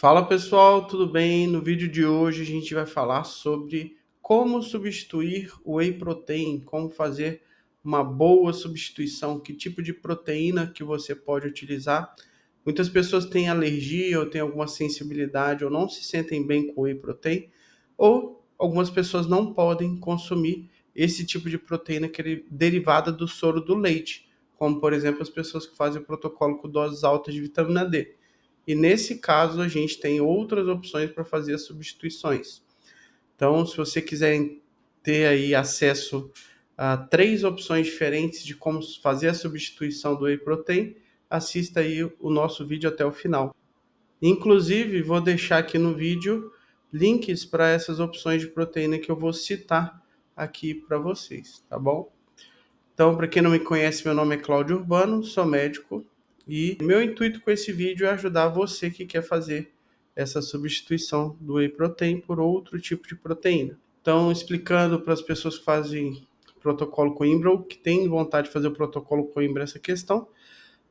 Fala pessoal, tudo bem? No vídeo de hoje a gente vai falar sobre como substituir o whey protein, como fazer uma boa substituição, que tipo de proteína que você pode utilizar. Muitas pessoas têm alergia ou têm alguma sensibilidade ou não se sentem bem com whey protein, ou algumas pessoas não podem consumir esse tipo de proteína que é derivada do soro do leite, como por exemplo as pessoas que fazem o protocolo com doses altas de vitamina D. E nesse caso a gente tem outras opções para fazer as substituições. Então, se você quiser ter aí acesso a 3 opções diferentes de como fazer a substituição do whey protein, assista aí o nosso vídeo até o final. Inclusive, vou deixar aqui no vídeo links para essas opções de proteína que eu vou citar aqui para vocês, tá bom? Então, para quem não me conhece, meu nome é Cláudio Urbano, sou médico e meu intuito com esse vídeo é ajudar você que quer fazer essa substituição do whey protein por outro tipo de proteína. Então, explicando para as pessoas que fazem protocolo Coimbra ou que têm vontade de fazer o protocolo Coimbra essa questão,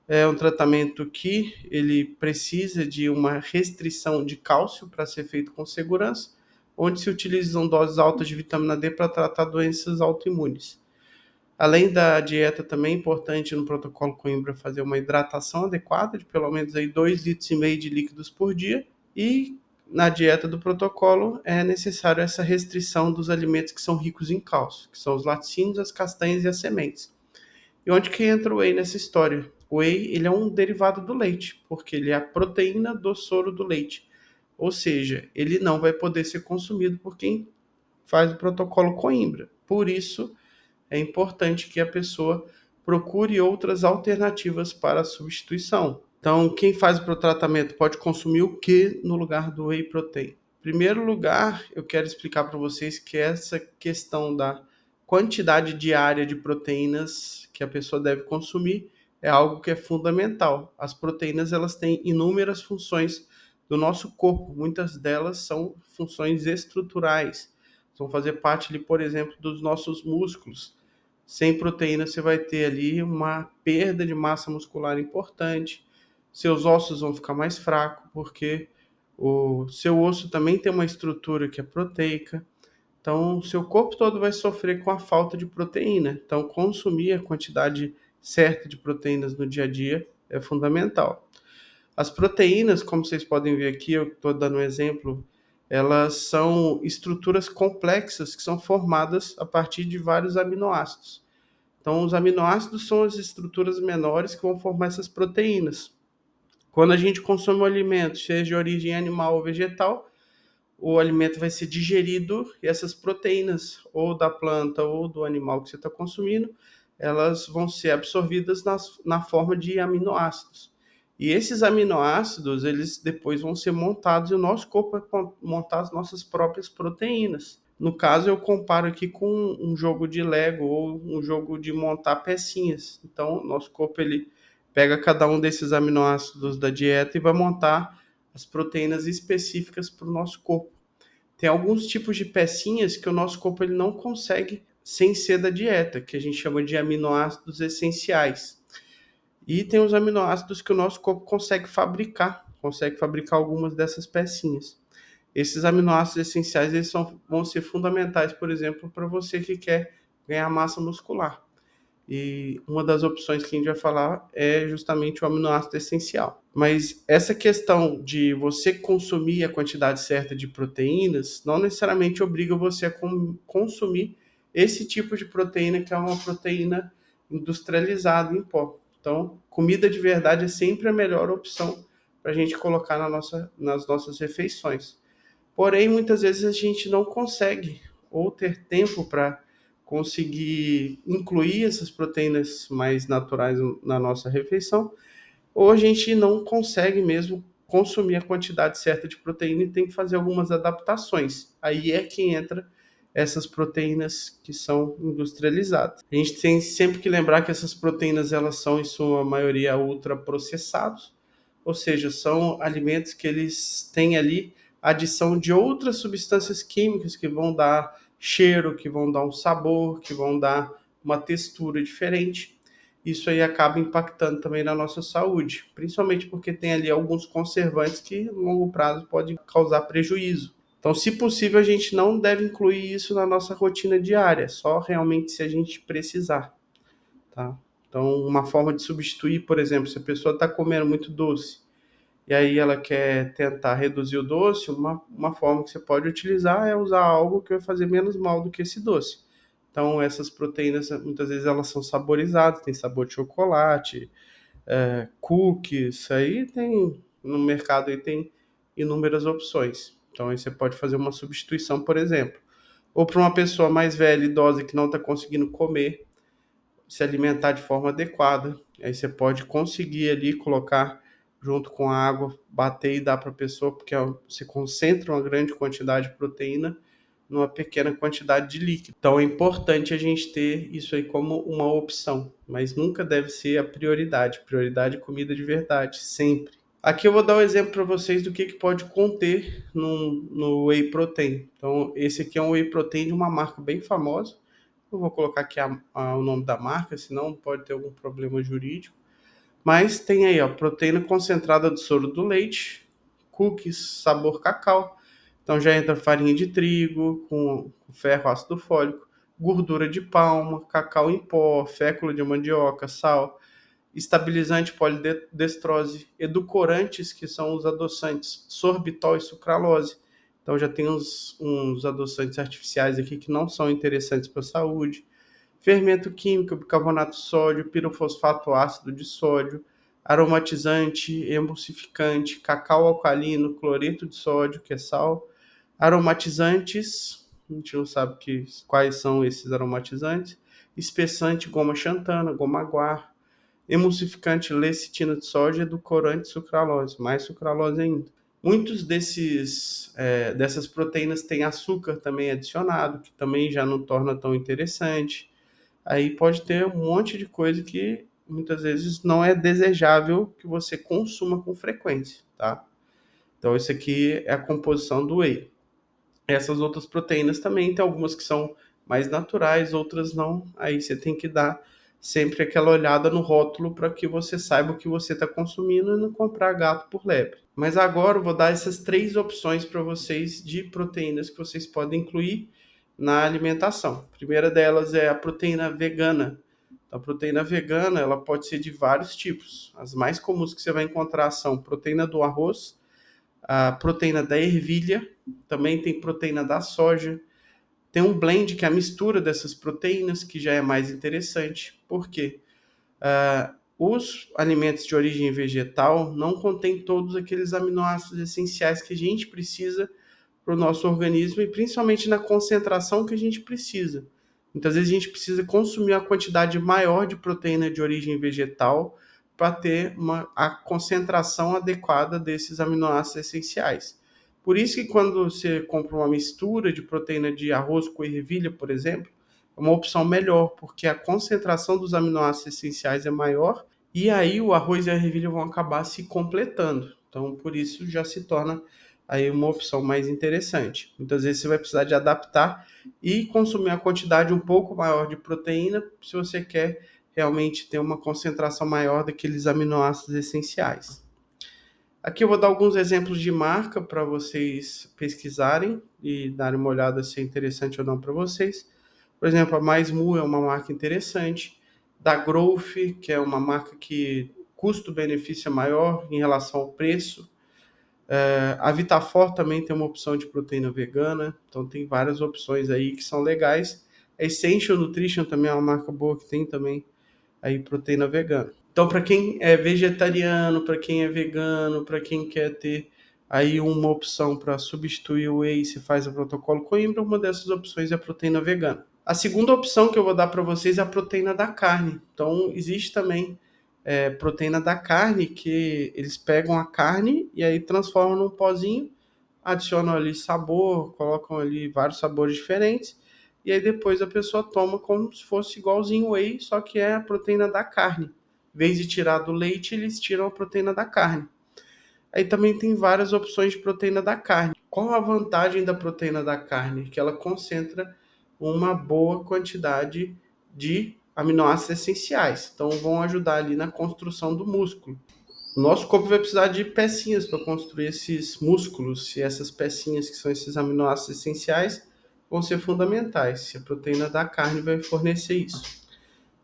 é um tratamento que ele precisa de uma restrição de cálcio para ser feito com segurança, onde se utilizam doses altas de vitamina D para tratar doenças autoimunes. Além da dieta, também é importante no protocolo Coimbra fazer uma hidratação adequada de pelo menos aí 2,5 litros de líquidos por dia. E na dieta do protocolo é necessário essa restrição dos alimentos que são ricos em cálcio, que são os laticínios, as castanhas e as sementes. E onde que entra o whey nessa história? O whey ele é um derivado do leite, porque ele é a proteína do soro do leite. Ou seja, ele não vai poder ser consumido por quem faz o protocolo Coimbra. Por isso, é importante que a pessoa procure outras alternativas para a substituição. Então, quem faz o tratamento pode consumir o que no lugar do whey protein? Em primeiro lugar, eu quero explicar para vocês que essa questão da quantidade diária de proteínas que a pessoa deve consumir é algo que é fundamental. As proteínas elas têm inúmeras funções do nosso corpo, muitas delas são funções estruturais, vão fazer parte ali, por exemplo, dos nossos músculos. Sem proteína você vai ter ali uma perda de massa muscular importante, seus ossos vão ficar mais fracos, porque o seu osso também tem uma estrutura que é proteica, então o seu corpo todo vai sofrer com a falta de proteína. Então consumir a quantidade certa de proteínas no dia a dia é fundamental. As proteínas, como vocês podem ver aqui, eu estou dando um exemplo, elas são estruturas complexas que são formadas a partir de vários aminoácidos. Então, os aminoácidos são as estruturas menores que vão formar essas proteínas. Quando a gente consome um alimento, seja de origem animal ou vegetal, o alimento vai ser digerido e essas proteínas, ou da planta ou do animal que você está consumindo, elas vão ser absorvidas na forma de aminoácidos. E esses aminoácidos, eles depois vão ser montados e o nosso corpo vai montar as nossas próprias proteínas. No caso, eu comparo aqui com um jogo de Lego ou um jogo de montar pecinhas. Então, nosso corpo ele pega cada um desses aminoácidos da dieta e vai montar as proteínas específicas para o nosso corpo. Tem alguns tipos de pecinhas que o nosso corpo ele não consegue sem ser da dieta, que a gente chama de aminoácidos essenciais. E tem os aminoácidos que o nosso corpo consegue fabricar algumas dessas pecinhas. Esses aminoácidos essenciais eles vão ser fundamentais, por exemplo, para você que quer ganhar massa muscular. E uma das opções que a gente vai falar é justamente o aminoácido essencial. Mas essa questão de você consumir a quantidade certa de proteínas não necessariamente obriga você a consumir esse tipo de proteína, que é uma proteína industrializada em pó. Então, comida de verdade é sempre a melhor opção para a gente colocar nas nossas refeições. Porém, muitas vezes a gente não consegue ou ter tempo para conseguir incluir essas proteínas mais naturais na nossa refeição, ou a gente não consegue mesmo consumir a quantidade certa de proteína e tem que fazer algumas adaptações. Aí é que entra essas proteínas que são industrializadas. A gente tem sempre que lembrar que essas proteínas elas são em sua maioria ultraprocessados, ou seja, são alimentos que eles têm ali adição de outras substâncias químicas que vão dar cheiro, que vão dar um sabor, que vão dar uma textura diferente. isso aí acaba impactando também na nossa saúde, principalmente porque tem ali alguns conservantes que no longo prazo podem causar prejuízo. Então, se possível, a gente não deve incluir isso na nossa rotina diária, só realmente se a gente precisar, tá? Então, uma forma de substituir, por exemplo, se a pessoa está comendo muito doce e aí ela quer tentar reduzir o doce, uma forma que você pode utilizar é usar algo que vai fazer menos mal do que esse doce. Então, essas proteínas, muitas vezes elas são saborizadas, tem sabor de chocolate, cookies, aí tem, no mercado aí tem inúmeras opções. Então, aí você pode fazer uma substituição, por exemplo. Ou para uma pessoa mais velha, idosa, que não está conseguindo comer, se alimentar de forma adequada. Aí você pode conseguir ali colocar junto com a água, bater e dar para a pessoa, porque você concentra uma grande quantidade de proteína numa pequena quantidade de líquido. Então é importante a gente ter isso aí como uma opção, mas nunca deve ser a prioridade. Prioridade é comida de verdade, sempre. Aqui eu vou dar um exemplo para vocês do que pode conter no whey protein. Então, esse aqui é um whey protein de uma marca bem famosa. Não vou colocar aqui o nome da marca, senão pode ter algum problema jurídico. Mas tem aí, ó, proteína concentrada do soro do leite, cookies, sabor cacau. Então já entra farinha de trigo, com ferro, ácido fólico, gordura de palma, cacau em pó, fécula de mandioca, sal, estabilizante polidestrose, edulcorantes, que são os adoçantes, sorbitol e sucralose. Então já tem uns adoçantes artificiais aqui que não são interessantes para a saúde. Fermento químico, bicarbonato de sódio, pirofosfato ácido de sódio, aromatizante, emulsificante, cacau alcalino, cloreto de sódio, que é sal, aromatizantes, a gente não sabe quais são esses aromatizantes, espessante, goma xantana, goma guar, emulsificante, lecitina de sódio, edulcorante, sucralose, mais sucralose ainda. Muitos dessas proteínas têm açúcar também adicionado, que também já não torna tão interessante. Aí pode ter um monte de coisa que muitas vezes não é desejável que você consuma com frequência, tá? Então, isso aqui é a composição do whey. Essas outras proteínas também tem algumas que são mais naturais, outras não. Aí você tem que dar sempre aquela olhada no rótulo para que você saiba o que você está consumindo e não comprar gato por lebre. Mas agora eu vou dar essas três opções para vocês de proteínas que vocês podem incluir na alimentação. A primeira delas é a proteína vegana. A proteína vegana ela pode ser de vários tipos. As mais comuns que você vai encontrar são proteína do arroz, a proteína da ervilha, também tem proteína da soja. Tem um blend que é a mistura dessas proteínas, que já é mais interessante. Por quê? Os alimentos de origem vegetal não contêm todos aqueles aminoácidos essenciais que a gente precisa para o nosso organismo e principalmente na concentração que a gente precisa. Muitas vezes a gente precisa consumir uma quantidade maior de proteína de origem vegetal para ter a concentração adequada desses aminoácidos essenciais. Por isso que quando você compra uma mistura de proteína de arroz com ervilha, por exemplo, é uma opção melhor, porque a concentração dos aminoácidos essenciais é maior e aí o arroz e a ervilha vão acabar se completando. Então, por isso já se torna aí uma opção mais interessante. Muitas vezes você vai precisar de adaptar e consumir a quantidade um pouco maior de proteína se você quer realmente ter uma concentração maior daqueles aminoácidos essenciais. Aqui eu vou dar alguns exemplos de marca para vocês pesquisarem e darem uma olhada se é interessante ou não para vocês. Por exemplo, a Mais Mu é uma marca interessante. Da Growth, que é uma marca que custo-benefício é maior em relação ao preço. A Vitafor também tem uma opção de proteína vegana, então tem várias opções aí que são legais. A Essential Nutrition também é uma marca boa que tem também aí proteína vegana. Então, para quem é vegetariano, para quem é vegano, para quem quer ter aí uma opção para substituir o whey, se faz o protocolo Coimbra, uma dessas opções é a proteína vegana. A segunda opção que eu vou dar para vocês é a proteína da carne. Então, existe também proteína da carne, que eles pegam a carne e aí transformam num pozinho, adicionam ali sabor, colocam ali vários sabores diferentes, e aí depois a pessoa toma como se fosse igualzinho whey, só que é a proteína da carne. Em vez de tirar do leite, eles tiram a proteína da carne. Aí também tem várias opções de proteína da carne. Qual a vantagem da proteína da carne? Que ela concentra uma boa quantidade de aminoácidos essenciais, então vão ajudar ali na construção do músculo. O nosso corpo vai precisar de pecinhas para construir esses músculos, e essas pecinhas, que são esses aminoácidos essenciais, vão ser fundamentais. E a proteína da carne vai fornecer isso.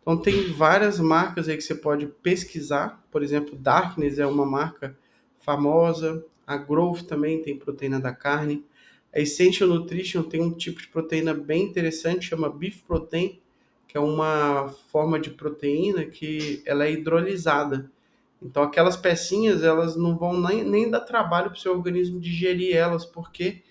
Então tem várias marcas aí que você pode pesquisar. Por exemplo, Darkness é uma marca famosa. A Growth também tem proteína da carne. A Essential Nutrition tem um tipo de proteína bem interessante, chama Beef Protein, que é uma forma de proteína que ela é hidrolisada. Então aquelas pecinhas, elas não vão nem dar trabalho para o seu organismo digerir elas, porque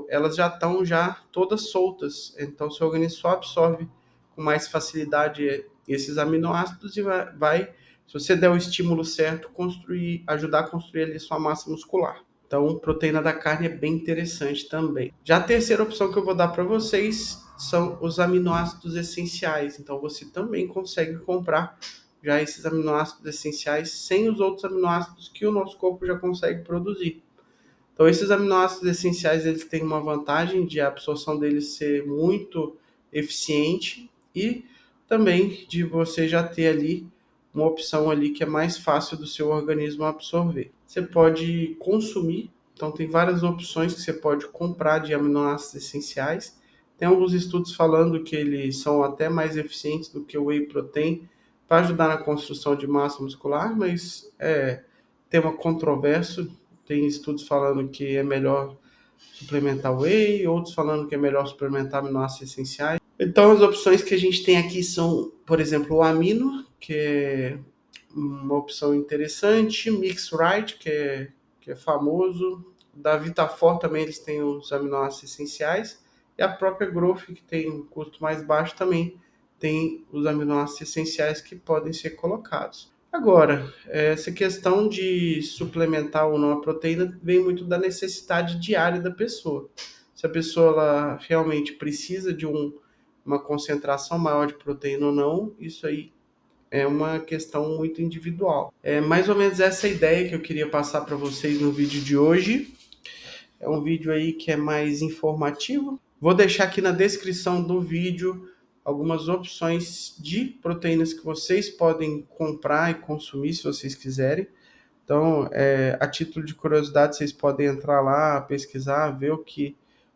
elas já estão já todas soltas. Então o seu organismo só absorve com mais facilidade esses aminoácidos e vai, se você der o estímulo certo, ajudar a construir ali sua massa muscular. Então, proteína da carne é bem interessante também. Já a terceira opção que eu vou dar para vocês são os aminoácidos essenciais. Então, você também consegue comprar já esses aminoácidos essenciais sem os outros aminoácidos que o nosso corpo já consegue produzir. Então, esses aminoácidos essenciais, eles têm uma vantagem de a absorção deles ser muito eficiente e também de você já ter ali uma opção ali que é mais fácil do seu organismo absorver. Você pode consumir, então tem várias opções que você pode comprar de aminoácidos essenciais. Tem alguns estudos falando que eles são até mais eficientes do que o whey protein para ajudar na construção de massa muscular, mas é tema controverso. Tem estudos falando que é melhor suplementar whey, outros falando que é melhor suplementar aminoácidos essenciais. Então, as opções que a gente tem aqui são, por exemplo, o amino, que é uma opção interessante, Mix Right, que é famoso, da Vitafor também eles têm os aminoácidos essenciais, e a própria Growth, que tem um custo mais baixo, também tem os aminoácidos essenciais que podem ser colocados. Agora, essa questão de suplementar ou não a proteína vem muito da necessidade diária da pessoa. Se a pessoa ela realmente precisa de uma concentração maior de proteína ou não, isso aí é uma questão muito individual. É mais ou menos essa ideia que eu queria passar para vocês no vídeo de hoje. É um vídeo aí que é mais informativo. Vou deixar aqui na descrição do vídeo algumas opções de proteínas que vocês podem comprar e consumir se vocês quiserem. Então, a título de curiosidade, vocês podem entrar lá, pesquisar, ver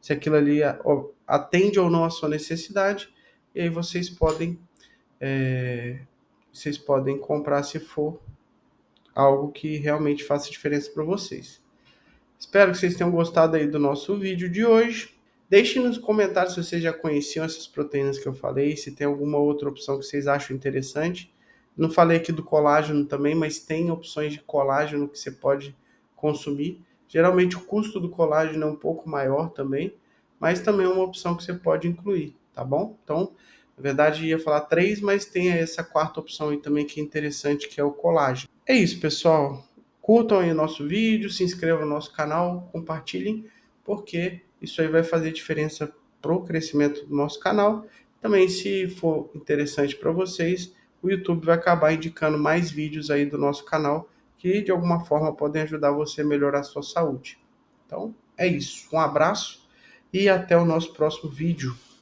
se aquilo ali atende ou não a sua necessidade. E aí vocês podem comprar se for algo que realmente faça diferença para vocês. Espero que vocês tenham gostado aí do nosso vídeo de hoje. Deixem nos comentários se vocês já conheciam essas proteínas que eu falei, se tem alguma outra opção que vocês acham interessante. Não falei aqui do colágeno também, mas tem opções de colágeno que você pode consumir. Geralmente o custo do colágeno é um pouco maior também, mas também é uma opção que você pode incluir, tá bom? Então, na verdade, ia falar três, mas tem essa quarta opção aí também que é interessante, que é o colágeno. É isso, pessoal. Curtam aí o nosso vídeo, se inscrevam no nosso canal, compartilhem, porque isso aí vai fazer diferença para o crescimento do nosso canal. Também, se for interessante para vocês, o YouTube vai acabar indicando mais vídeos aí do nosso canal que de alguma forma podem ajudar você a melhorar a sua saúde. Então, é isso. Um abraço e até o nosso próximo vídeo.